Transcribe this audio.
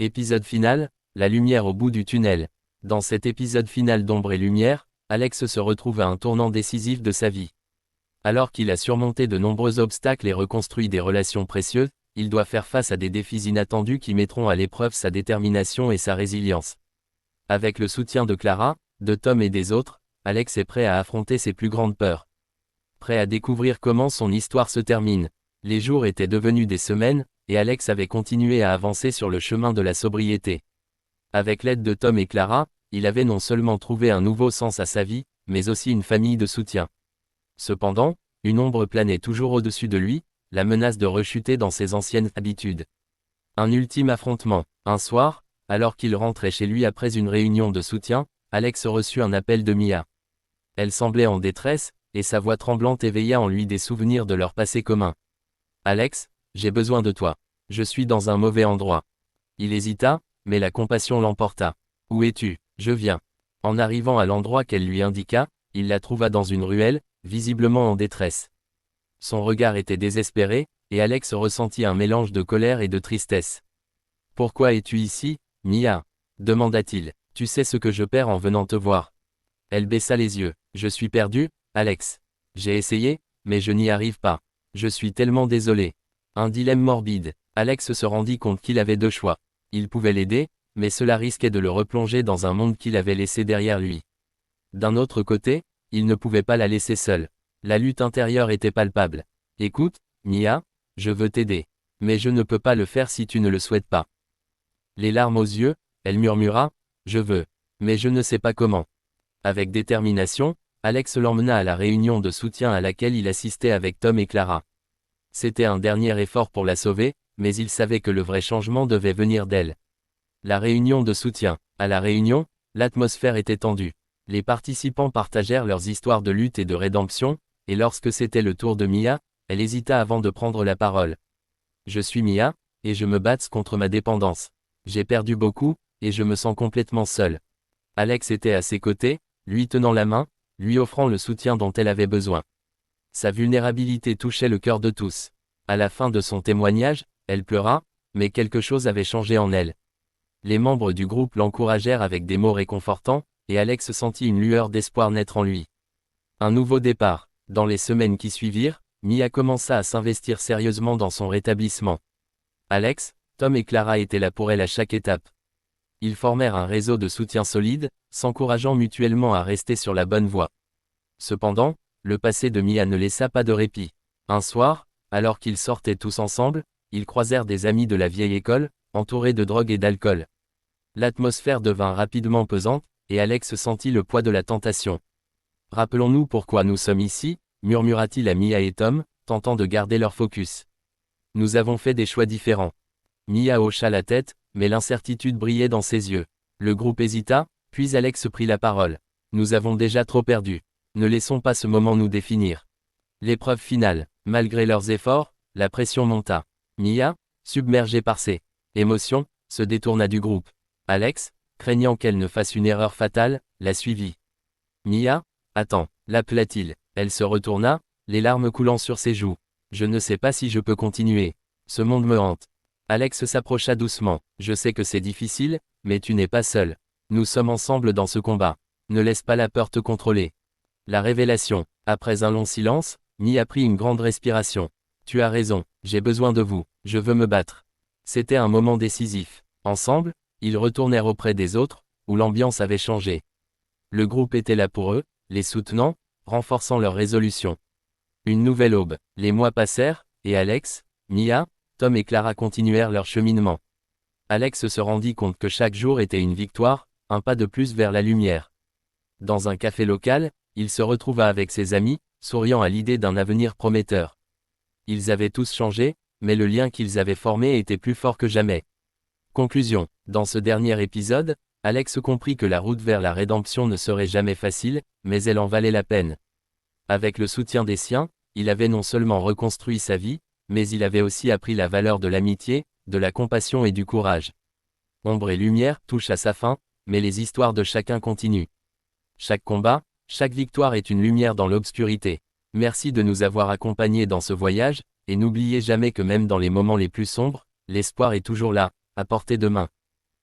Épisode final, la lumière au bout du tunnel. Dans cet épisode final d'Ombre et Lumière, Alex se retrouve à un tournant décisif de sa vie. Alors qu'il a surmonté de nombreux obstacles et reconstruit des relations précieuses, il doit faire face à des défis inattendus qui mettront à l'épreuve sa détermination et sa résilience. Avec le soutien de Clara, de Tom et des autres, Alex est prêt à affronter ses plus grandes peurs. Prêt à découvrir comment son histoire se termine. Les jours étaient devenus des semaines, et Alex avait continué à avancer sur le chemin de la sobriété. Avec l'aide de Tom et Clara, il avait non seulement trouvé un nouveau sens à sa vie, mais aussi une famille de soutien. Cependant, une ombre planait toujours au-dessus de lui, la menace de rechuter dans ses anciennes habitudes. Un ultime affrontement. Un soir, alors qu'il rentrait chez lui après une réunion de soutien, Alex reçut un appel de Mia. Elle semblait en détresse, et sa voix tremblante éveilla en lui des souvenirs de leur passé commun. « Alex, j'ai besoin de toi. Je suis dans un mauvais endroit. » Il hésita, mais la compassion l'emporta. « Où es-tu ? Je viens. » En arrivant à l'endroit qu'elle lui indiqua, il la trouva dans une ruelle, visiblement en détresse. Son regard était désespéré, et Alex ressentit un mélange de colère et de tristesse. « Pourquoi es-tu ici, Mia ? » demanda-t-il. « Tu sais ce que je perds en venant te voir. » Elle baissa les yeux. « Je suis perdu, Alex. J'ai essayé, mais je n'y arrive pas. Je suis tellement désolé. » Un dilemme morbide. Alex se rendit compte qu'il avait deux choix. Il pouvait l'aider, mais cela risquait de le replonger dans un monde qu'il avait laissé derrière lui. D'un autre côté, il ne pouvait pas la laisser seule. La lutte intérieure était palpable. « Écoute, Mia, je veux t'aider. Mais je ne peux pas le faire si tu ne le souhaites pas. » Les larmes aux yeux, elle murmura, « Je veux. Mais je ne sais pas comment. » Avec détermination, Alex l'emmena à la réunion de soutien à laquelle il assistait avec Tom et Clara. C'était un dernier effort pour la sauver, mais il savait que le vrai changement devait venir d'elle. La réunion de soutien. À la réunion, l'atmosphère était tendue. Les participants partagèrent leurs histoires de lutte et de rédemption, et lorsque c'était le tour de Mia, elle hésita avant de prendre la parole. « Je suis Mia, et je me bats contre ma dépendance. J'ai perdu beaucoup, et je me sens complètement seule. » Alex était à ses côtés, lui tenant la main, lui offrant le soutien dont elle avait besoin. Sa vulnérabilité touchait le cœur de tous. À la fin de son témoignage, elle pleura, mais quelque chose avait changé en elle. Les membres du groupe l'encouragèrent avec des mots réconfortants, et Alex sentit une lueur d'espoir naître en lui. Un nouveau départ. Dans les semaines qui suivirent, Mia commença à s'investir sérieusement dans son rétablissement. Alex, Tom et Clara étaient là pour elle à chaque étape. Ils formèrent un réseau de soutien solide, s'encourageant mutuellement à rester sur la bonne voie. Cependant, le passé de Mia ne laissa pas de répit. Un soir, alors qu'ils sortaient tous ensemble, ils croisèrent des amis de la vieille école, entourés de drogue et d'alcool. L'atmosphère devint rapidement pesante, et Alex sentit le poids de la tentation. « Rappelons-nous pourquoi nous sommes ici, » murmura-t-il à Mia et Tom, tentant de garder leur focus. « Nous avons fait des choix différents. » Mia hocha la tête, mais l'incertitude brillait dans ses yeux. Le groupe hésita, puis Alex prit la parole. « Nous avons déjà trop perdu. Ne laissons pas ce moment nous définir. » L'épreuve finale. Malgré leurs efforts, la pression monta. Mia, submergée par ses émotions, se détourna du groupe. Alex, craignant qu'elle ne fasse une erreur fatale, la suivit. « Mia, attends, » l'appela-t-il. Elle se retourna, les larmes coulant sur ses joues. « Je ne sais pas si je peux continuer. Ce monde me hante. » Alex s'approcha doucement. « Je sais que c'est difficile, mais tu n'es pas seul. Nous sommes ensemble dans ce combat. Ne laisse pas la peur te contrôler. » La révélation. Après un long silence, Mia prit une grande respiration. « Tu as raison, j'ai besoin de vous, je veux me battre. » C'était un moment décisif. Ensemble, ils retournèrent auprès des autres, où l'ambiance avait changé. Le groupe était là pour eux, les soutenant, renforçant leur résolution. Une nouvelle aube. Les mois passèrent, et Alex, Mia, Tom et Clara continuèrent leur cheminement. Alex se rendit compte que chaque jour était une victoire, un pas de plus vers la lumière. Dans un café local, il se retrouva avec ses amis, souriant à l'idée d'un avenir prometteur. Ils avaient tous changé, mais le lien qu'ils avaient formé était plus fort que jamais. Conclusion. Dans ce dernier épisode, Alex comprit que la route vers la rédemption ne serait jamais facile, mais elle en valait la peine. Avec le soutien des siens, il avait non seulement reconstruit sa vie, mais il avait aussi appris la valeur de l'amitié, de la compassion et du courage. Ombre et Lumière touchent à sa fin, mais les histoires de chacun continuent. Chaque combat, chaque victoire est une lumière dans l'obscurité. Merci de nous avoir accompagnés dans ce voyage, et n'oubliez jamais que même dans les moments les plus sombres, l'espoir est toujours là, à portée de main.